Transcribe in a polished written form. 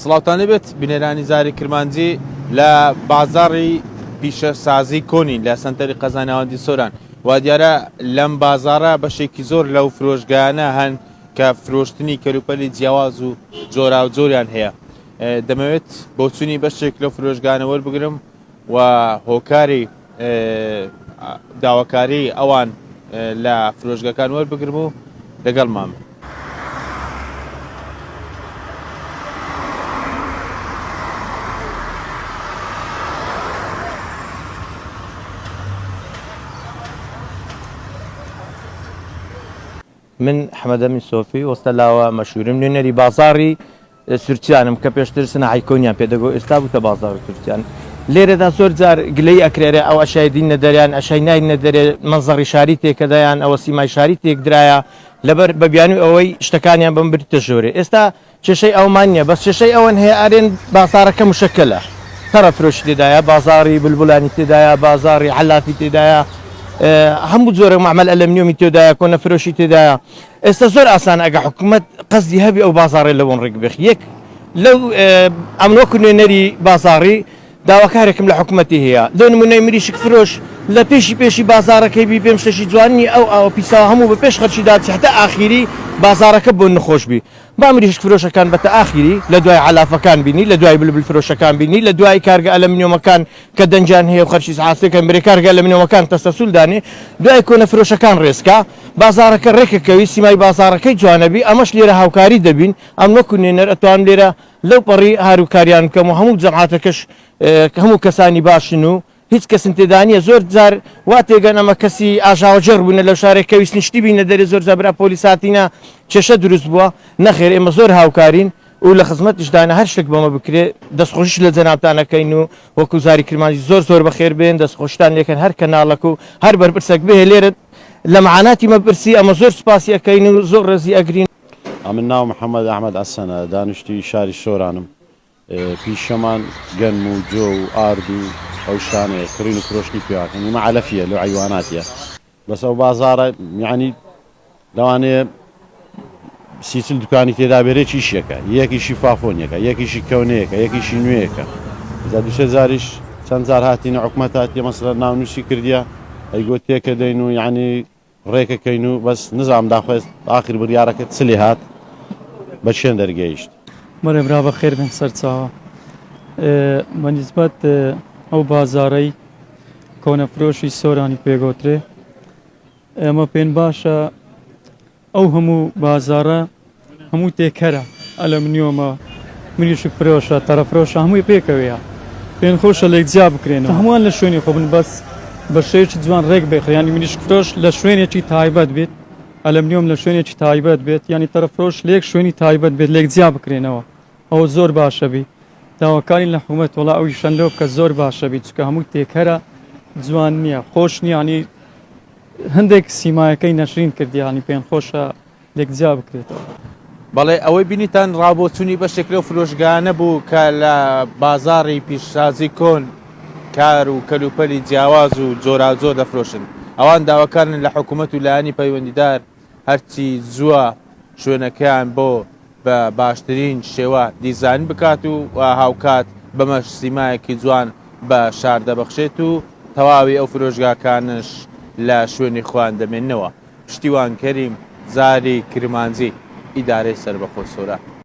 سڵاوتان لەبێت بینەرانی زاری کرمانجی لە بازاڕی پیشەسازی کۆنی لە سنتەری قەزاناوەندی سۆران و دیارە لەم بازارە بەشێکی زۆر لەو فرۆشگانە هەن کە فرۆشتنی کەلوپەلی جیاواز و جۆرا و جۆریان هەیە. دەمەوێت بۆچوونی بەشێک لەو فرۆشگانە وەربگرم و هۆکاری داواکاری ئەوان لە فرۆشگەکان وەربگرم و لەگەڵ مام. من حمد أمين صوفي وستلاوة مشهور من نري بازاري سورتيانم كبيشتر سنة عيكونيان بيدقو استابو تبازار سورتيان ليرة دا زور زار قلي أكريري أو أشياء دين ندريان أشياء ناين ندري منظري شاريتي كدايان أو سيماي شاريتي كدرايا لبر ببيانو أوي اشتكانيان بمبر تجوري استا شيء أو مانيا بس شيء أو هي أرين بازارك مشكلة ترى فروش تدايا بازاري بلبلاني تدايا بازاري حلافي تدايا هەموو جۆرە معمەل ئەلەمنیۆمی تێدایە کۆنە فرۆشی تێدایە ئێستا زۆر ئاسان ئەگە حکوومەت قەزی هەبی ئەو بازاڕێ لەوەن ڕێک بێخ یەک لەو ئەمنۆکو نوێنەری بازاڕی داواکارێکم لە حکوومەتی هەیە دو نمونەی مریشک فرۆش لە پێشی بازارەکەی بی پێم شتێکی جوانی ئەو پیساوە هەموو بە پێش خەرچیدا حتا ئاخیری بازارەکە بۆ نەخۆش بی با مریشک فرۆشەکان بەتە ئاخیری لە دوای علافەکان بینی لە دوای بلبل فرۆشەکان بینی لە دوای کارگە ئەلەمنیۆمەکان کە دەنجان هەیە و خەرچی سعاتەکە برێ کارگە ئەلەمنیۆمەکان تەسەسول دانێ دوای کۆنە فرۆشەکان ڕێسکا بازارەکە ڕێکەکەوی سیمای بازارەکەی جوانەبی ئەمەش لێرە هاوکاری دەبین ئەم وەکو نوێنەر ئەتوان لێرە لەو پەڕی هاروکاریان بکەم و هەموو جەماعەتەکەش هەموو کەسانی باشن و هیچ کەسن تێدانیە زۆر جار وا تێگەن ئەمە کەسی ئاژاوەجێڕ بوونە لەو شارێک کە ویستنیشتی بینە دەرێ زۆر زەبرا پۆلیساتینە کێشە دروست بووە نەخێر ئێمە زۆر هاوکارین و لە خزمەتیشدانە هەر شتێک بەمە بکرێ دەستخۆشیش لە جەنابتانەکەین و وەکو زاری کرمانجی زۆر بەخێر بێن دەستخۆشتان لێکن هەر کەناڵەک و هەر بەرپرسێک بێ لێرە لە معاناتی مەبرسی ئەمە زۆر سوپاسی ئەەکەین و زۆر ڕێزی ئەگرین. من ناو محەممەد ئەحمەد ئەسەنە دانیشتی شاری سۆرانم پیشەمان گەنم و جۆ و ئارد و ئەو شتانەیە کڕین و فرۆشتی پیاکەنی مەعەلەفیە لەو عیواناتیە بەس ئەو بازارە یعنی لەوانەیە سیچل دوکانی تێدا بێرێ چیشەکە یەکیشی فافۆنیەکە یەکیشی کەونەیەکە یەکیشی نوێیەکە دوشە زاریش چەند جار هاتیینە حکومەتاتی مەسەلە ناونووسی کردیا ئەیگۆ تێکە دەین و یعنی ڕێکەکەین و بەس نزام داخواست ئاخر بڕیارەکەت سلێ هات بە چێن دەرگەیشت. مەرەبرا بە خێر بن سەرچاوە بەنسبەت ئەو بازارەی کۆنەفرۆشی سۆرانی پێگۆترێ ئەمە پێن باشە ئەو هەموو بازارە هەموو تێکەرە ئەلەمنیۆمە مریشک فرۆشە تەرەفرۆشە هەمووی پێکەوەیە پێن خۆشە لێک جیا بکرێنەوە هەمووان لە شوێنی خۆ بن بەس بە شێوکی جوان ڕێک بێخ ینی مریشک فرۆش لە شوێنێکی تایبەت بێت ئەلەمنیۆم لە شوێنێکی تایبەت بێت ینی تەرەفرۆش لێک شوێنی تایبەت بێت لێک جیا بکرێنەوە ئەوە زۆر باشە بی داواکاری لە حکوومەت وڵا ئەوی شەندۆ بکە زۆر باشە بی چکە هەموو تێکەرە جوان نییە خۆش نیانی هەندێک سیمایەکەی نەشرین کردیانی پێن خۆشە لێکجیا بکرێتەوە. بەڵێ ئەوەی بینیتان ڕابۆچوونی بەشێک لەو فرۆشگانە بوو کە لە بازاڕی پیشسازی کۆن کار و کەلوپەلی جیاواز و جۆرا جۆر دەفرۆشن ئەوان داواکارن لە حکوومەت و لایانی پەیوەندیدار هەرچی زووە شوێنەکەیان بۆ بە باشترین شێوە دیزاین بکات و هاوکات بەمەش سیمایەکی جوان بە شار دەبەخشێت و تەواوی ئەو فرۆشگاکانش لە شوێنی خوان دەمێننەوە. پشتیوان کەریم زاری کرمانجی ئیدارەی سەربەخۆ سۆران.